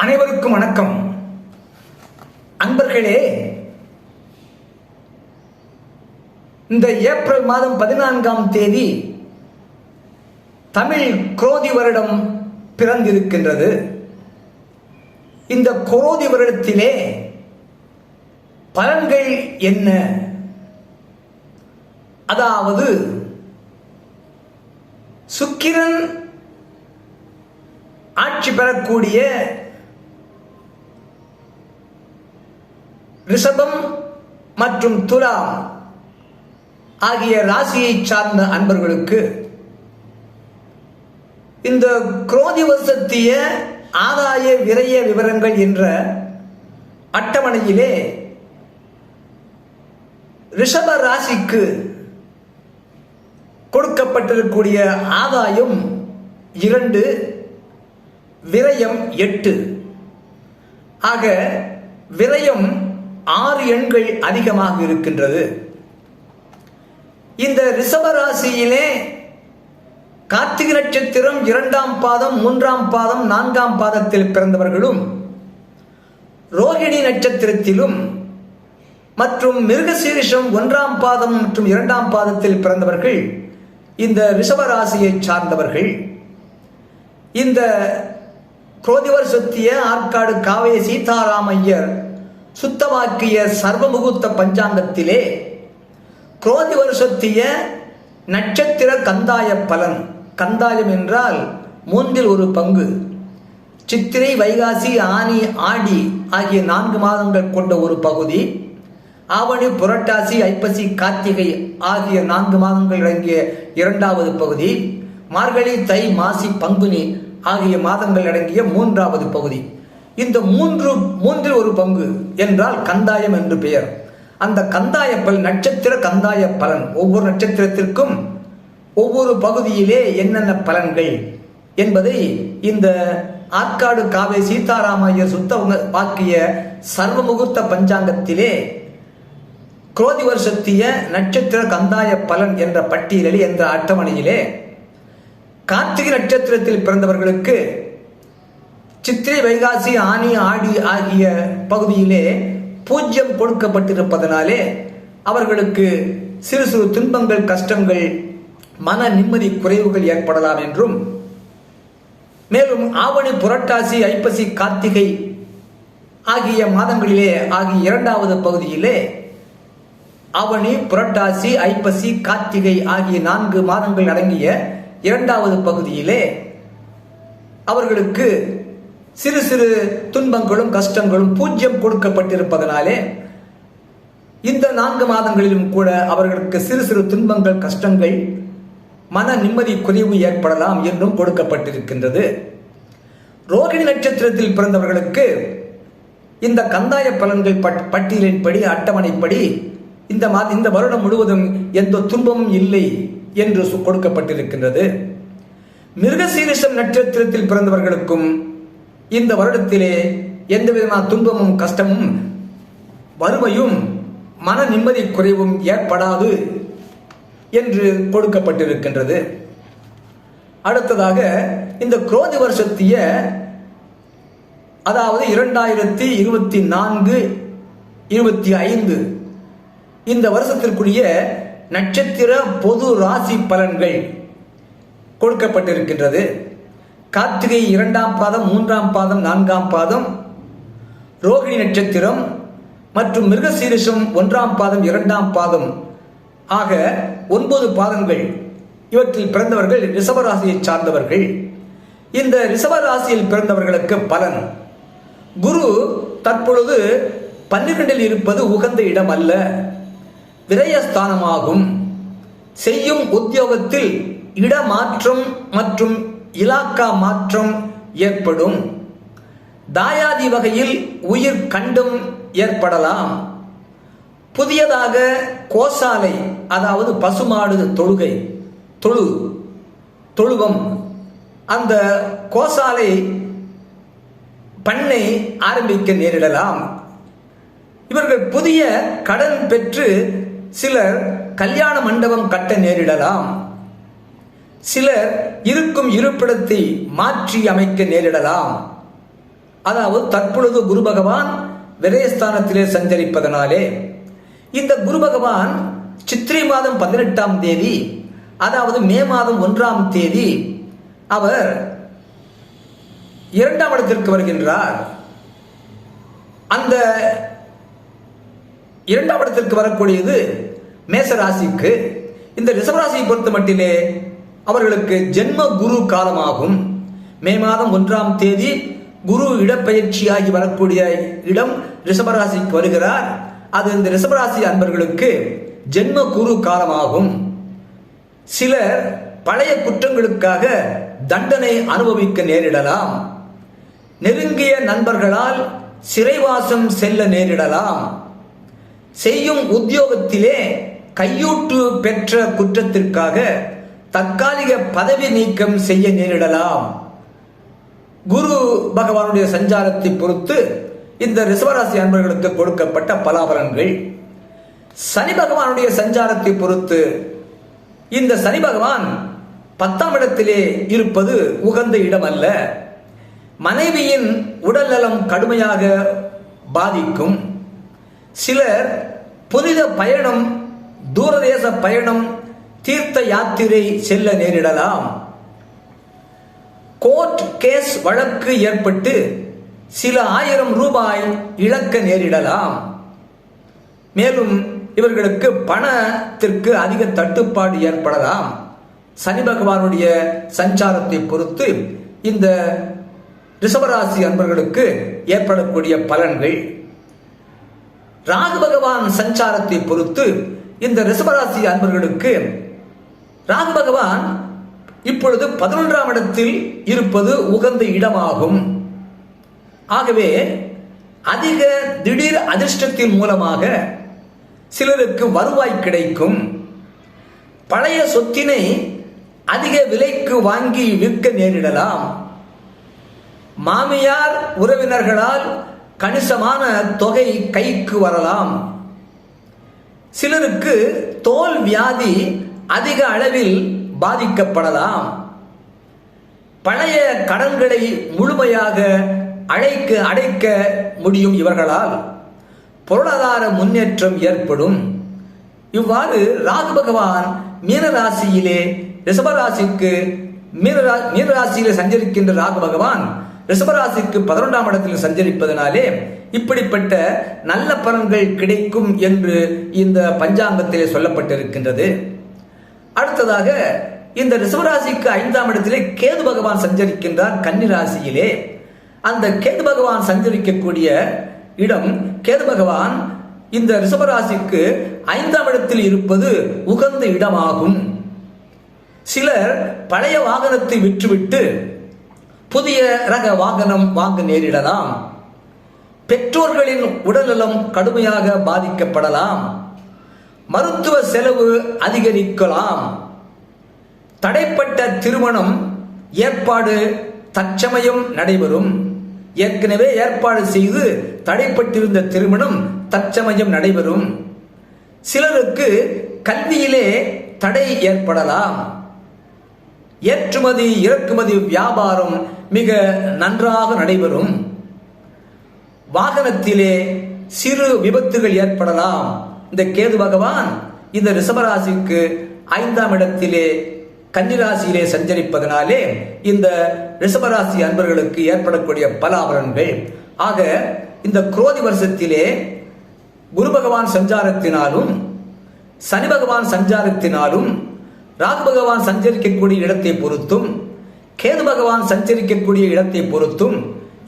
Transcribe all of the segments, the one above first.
அனைவருக்கும் வணக்கம். அன்பர்களே, இந்த ஏப்ரல் மாதம் 14ஆம் தேதி தமிழ் குரோதி வருடம் பிறந்திருக்கின்றது. இந்த குரோதி வருடத்திலே பலன்கள் என்ன? அதாவது சுக்கிரன் ஆட்சி பெறக்கூடிய ரிஷபம் மற்றும் துலாம் ஆகிய ராசியை சார்ந்த அன்பர்களுக்கு இந்த குரோதி வருஷத்திய ஆதாய விரய விவரங்கள் என்ற அட்டவணையிலே ரிஷப ராசிக்கு கொடுக்கப்பட்டிருக்கக்கூடிய ஆதாயம் 2, விரயம் 8. ஆக விரயம் 6 எண்கள் அதிகமாக இருக்கின்றது. இந்த ரிஷப ராசியிலே கார்த்திகை நட்சத்திரம் 2ஆம் பாதம், 3ஆம் பாதம், 4ஆம் பாதத்தில் பிறந்தவர்களும், ரோகிணி நட்சத்திரத்திலும் மற்றும் மிருகசீரிஷம் 1ஆம் பாதம் மற்றும் 2ஆம் பாதத்தில் பிறந்தவர்கள் இந்த ரிஷப ராசியை சார்ந்தவர்கள். இந்த குரோதி வருஷத்திய ஆற்காடு காவே சீதாராமையர் சுத்தமாக்கிய சர்வமுகூர்த்த பஞ்சாங்கத்திலே குரோதி வருஷத்திய நட்சத்திர கந்தாய பலன், கந்தாயம் என்றால் 1/3 பங்கு, சித்திரை, வைகாசி, ஆனி, ஆடி ஆகிய 4 மாதங்கள் கொண்ட ஒரு பகுதி, ஆவணி, புரட்டாசி, ஐப்பசி, கார்த்திகை ஆகிய 4 மாதங்கள் அடங்கிய 2வது பகுதி, மார்கழி, தை, மாசி, பங்குனி ஆகிய மாதங்கள் அடங்கிய 3வது பகுதி. இந்த 1/3 பங்கு என்றால் கந்தாயம் என்று பெயர். அந்த கந்தாய பலன், நட்சத்திர கந்தாய பலன், ஒவ்வொரு நட்சத்திரத்திற்கும் ஒவ்வொரு பகுதியிலே என்னென்ன பலன்கள் என்பதை இந்த ஆற்காடு காவே சீதாராமையர் சுத்தமாக்கிய சர்வமுகூர்த்த பஞ்சாங்கத்திலே குரோதி வருஷத்திய நட்சத்திர கந்தாய பலன் என்ற பட்டியலில், என்ற அட்டவணையிலே கார்த்திகை நட்சத்திரத்தில் பிறந்தவர்களுக்கு சித்திரை, வைகாசி, ஆனி, ஆடி ஆகிய பகுதியிலே 0 கொடுக்கப்பட்டிருப்பதனாலே அவர்களுக்கு சிறு சிறு துன்பங்கள், கஷ்டங்கள், மன நிம்மதி குறைவுகள் ஏற்படலாம் என்றும், மேலும் ஆவணி, புரட்டாசி, ஐப்பசி, கார்த்திகை ஆகிய மாதங்களிலே ஆகிய 2வது பகுதியிலே ஆவணி, புரட்டாசி, ஐப்பசி, கார்த்திகை ஆகிய 4 மாதங்கள் அடங்கிய 2வது பகுதியிலே அவர்களுக்கு சிறு சிறு துன்பங்களும் கஷ்டங்களும் 0 கொடுக்கப்பட்டிருப்பதனாலே இந்த 4 மாதங்களிலும் கூட அவர்களுக்கு சிறு சிறு துன்பங்கள், கஷ்டங்கள், மன நிம்மதி குறைவு ஏற்படலாம் என்றும் கொடுக்கப்பட்டிருக்கின்றது. ரோகிணி நட்சத்திரத்தில் பிறந்தவர்களுக்கு இந்த கந்தாய பலன்கள் பட்டியலின்படி, அட்டவணைப்படி இந்த வருடம் முழுவதும் எந்த துன்பமும் இல்லை என்று கொடுக்கப்பட்டிருக்கின்றது. மிருகசீரிஷம் நட்சத்திரத்தில் பிறந்தவர்களுக்கும் இந்த வருடத்திலே எந்த விதமான துன்பமும், கஷ்டமும், வறுமையும், மன நிம்மதி குறைவும் ஏற்படாது என்று கொடுக்கப்பட்டிருக்கின்றது. அடுத்ததாக இந்த குரோதி வருஷத்திய, அதாவது 2024-25 இந்த வருஷத்திற்குரிய நட்சத்திர பொது ராசி பலன்கள் கொடுக்கப்பட்டிருக்கின்றது. கார்த்திகை 2ஆம் பாதம், 3ஆம் பாதம், 4ஆம் பாதம், ரோகிணி நட்சத்திரம் மற்றும் மிருகசீரிஷம் 1ஆம் பாதம், 2ஆம் பாதம் ஆக 9 பாதங்கள். இவற்றில் பிறந்தவர்கள் ரிஷபராசியை சார்ந்தவர்கள். இந்த ரிஷபராசியில் பிறந்தவர்களுக்கு பலன், குரு தற்பொழுது 12இல் இருப்பது உகந்த இடம் அல்ல, விரயஸ்தானமாகும். செய்யும் உத்தியோகத்தில் இடமாற்றம் மற்றும் இலாக்கா மாற்றம் ஏற்படும். தாயாதி வகையில் உயிர் கண்டும் ஏற்படலாம். புதியதாக கோசாலை, அதாவது பசுமாடு தொழுவம், அந்த கோசாலை பண்ணை ஆரம்பிக்க நேரிடலாம். இவர்கள் புதிய கடன் பெற்று சிலர் கல்யாண மண்டபம் கட்ட நேரிடலாம். சிலர் இருக்கும் இருப்பிடத்தை மாற்றி அமைக்க நேரிடலாம். அதாவது தற்பொழுது குரு பகவான் விரயஸ்தானத்திலே சஞ்சரிப்பதனாலே இந்த குரு பகவான் சித்திரை மாதம் 18ஆம் தேதி, அதாவது மே மாதம் 1ஆம் தேதி அவர் 2ஆம் இடத்திற்கு வருகின்றார். அந்த 2ஆம் இடத்திற்கு வரக்கூடியது மேசராசிக்கு. இந்த ரிஷபராசியை பொறுத்த மட்டிலே அவர்களுக்கு ஜென்ம குரு காலமாகும். மே மாதம் 1ஆம் தேதி குரு இடப்பெயர்ச்சியாகி வரக்கூடிய இடம் ரிஷபராசிக்கு வருகிறார். அது இந்த ரிஷபராசி அன்பர்களுக்கு ஜென்ம குரு காலமாகும். சிலர் பழைய குற்றங்களுக்காக தண்டனை அனுபவிக்க நேரிடலாம். நெருங்கிய நண்பர்களால் சிறைவாசம் செல்ல நேரிடலாம். செய்யும் உத்தியோகத்திலே கையூட்டு பெற்ற குற்றத்திற்காக தற்காலிக பதவி நீக்கம் செய்ய நேரிடலாம். குரு பகவானுடைய சஞ்சாரத்தை பொறுத்து இந்த ரிஷபராசி அன்பர்களுக்கு கொடுக்கப்பட்ட பலாபலன்கள். சனி பகவானுடைய சஞ்சாரத்தை பொறுத்து இந்த சனி பகவான் 10ஆம் இடத்திலே இருப்பது உகந்த இடம் அல்ல. மனைவியின் உடல் நலம் கடுமையாக பாதிக்கும். சிலர் புனித பயணம், தூரதேச பயணம், தீர்த்த யாத்திரை செல்ல நேரிடலாம். கோர்ட் கேஸ் வழக்கு ஏற்பட்டு சில 1000 ரூபாய் இழக்க நேரிடலாம். மேலும் இவர்களுக்கு பணத்திற்கு அதிக தட்டுப்பாடு ஏற்படலாம். சனி பகவானுடைய சஞ்சாரத்தை பொறுத்து இந்த ரிஷபராசி அன்பர்களுக்கு ஏற்படக்கூடிய பலன்கள். ராகு பகவான் சஞ்சாரத்தை பொறுத்து இந்த ரிஷபராசி அன்பர்களுக்கு ராகு பகவான் இப்பொழுது 11ஆம் இடத்தில் இருப்பது உகந்த இடமாகும். ஆகவே அதிக திடீர் அதிர்ஷ்டத்தின் மூலமாக சிலருக்கு வருவாய் கிடைக்கும். பழைய சொத்தினை அதிக விலைக்கு வாங்கி விற்க நேரிடலாம். மாமியார் உறவினர்களால் கணிசமான தொகை கைக்கு வரலாம். சிலருக்கு தோல் வியாதி அதிக அளவில் பாதிக்கப்படலாம். பழைய கடன்களை முழுமையாக அடைக்க முடியும். இவர்களால் பொருளாதார முன்னேற்றம் ஏற்படும். இவ்வாறு ராகு பகவான் மீனராசியிலே ரிஷபராசிக்கு மீனராசியிலே சஞ்சரிக்கின்ற ராகு பகவான் ரிஷபராசிக்கு 11ஆம் இடத்தில் சஞ்சரிப்பதனாலே இப்படிப்பட்ட நல்ல பலன்கள் கிடைக்கும் என்று இந்த பஞ்சாங்கத்திலே சொல்லப்பட்டிருக்கின்றது. அடுத்ததாக இந்த ரிஷபராசிக்கு 5ஆம் இடத்திலே கேது பகவான் சஞ்சரிக்கின்றார் கன்னி ராசியிலே. அந்த கேது பகவான் சஞ்சரிக்கக்கூடிய இடம், கேது பகவான் இந்த ரிஷபராசிக்கு 5ஆம் இடத்தில் இருப்பது உகந்த இடமாகும். சிலர் பழைய வாகனத்தை விற்றுவிட்டு புதிய ரக வாகனம் வாங்க நேரிடலாம். பெற்றோர்களின் உடல்நலம் கடுமையாக பாதிக்கப்படலாம். மருத்துவ செலவு அதிகரிக்கலாம். தடைப்பட்ட திருமணம் ஏற்பாடு தற்சமயம் நடைபெறும். ஏற்கனவே ஏற்பாடு செய்து தடைப்பட்டிருந்த திருமணம் தற்சமயம் நடைபெறும். சிலருக்கு கல்வியிலே தடை ஏற்படலாம். ஏற்றுமதி இறக்குமதி வியாபாரம் மிக நன்றாக நடைபெறும். வாகனத்திலே சிறு விபத்துகள் ஏற்படலாம். இந்த கேது பகவான் இந்த ரிஷபராசிக்கு 5ஆம் இடத்திலே கன்னிராசியிலே சஞ்சரிப்பதனாலே இந்த ரிஷபராசி அன்பர்களுக்கு ஏற்படக்கூடிய பலாபலன்கள். ஆக இந்த குரோதி வருஷத்திலே குரு பகவான் சஞ்சாரத்தினாலும் சனி பகவான் சஞ்சாரத்தினாலும் ராகு பகவான் சஞ்சரிக்கக்கூடிய இடத்தை பொறுத்தும் கேது பகவான் சஞ்சரிக்கக்கூடிய இடத்தை பொறுத்தும்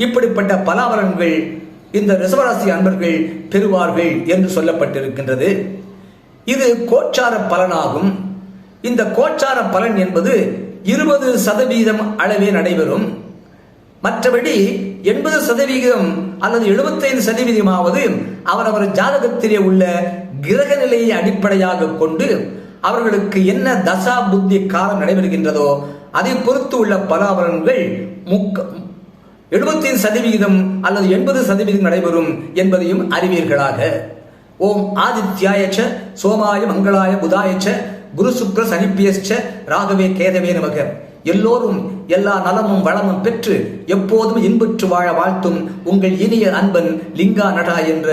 இப்படிப்பட்ட பலாபலன்கள் இந்த ரிஷபராசி அன்பர்கள் பெறுவார்கள் என்று சொல்லப்பட்டிருக்கின்றது. இது கோச்சார பலனாகும். இந்த கோச்சார பலன் என்பது 20% அளவே நடைபெறும். மற்றபடி 80% அல்லது 75% அவரவர் ஜாதகத்திலே உள்ள கிரக நிலையை அடிப்படையாக கொண்டு அவர்களுக்கு என்ன தசா புத்தி காலம் நடைபெறுகின்றதோ அதை பொறுத்து உள்ள பலாபலன்கள் 75% அல்லது 80% நடைபெறும் என்பதையும் அறிவீர்களாக. ஓம் ஆதித்யாயச்ச சோமாய மங்களாய புதாயச்ச குரு சுக்ர சனிப்பியச்ச ராகவே கேதவே நமக எல்லோரும் எல்லா நலமும் வளமும் பெற்று எப்போதும் இன்புற்று வாழ வாழ்த்தும் உங்கள் இனிய அன்பன் லிங்கா நடா என்ற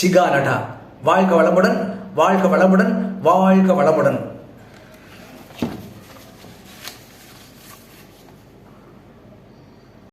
சிகா நடா. வாழ்க வளமுடன், வாழ்க வளமுடன், வாழ்க வளமுடன்.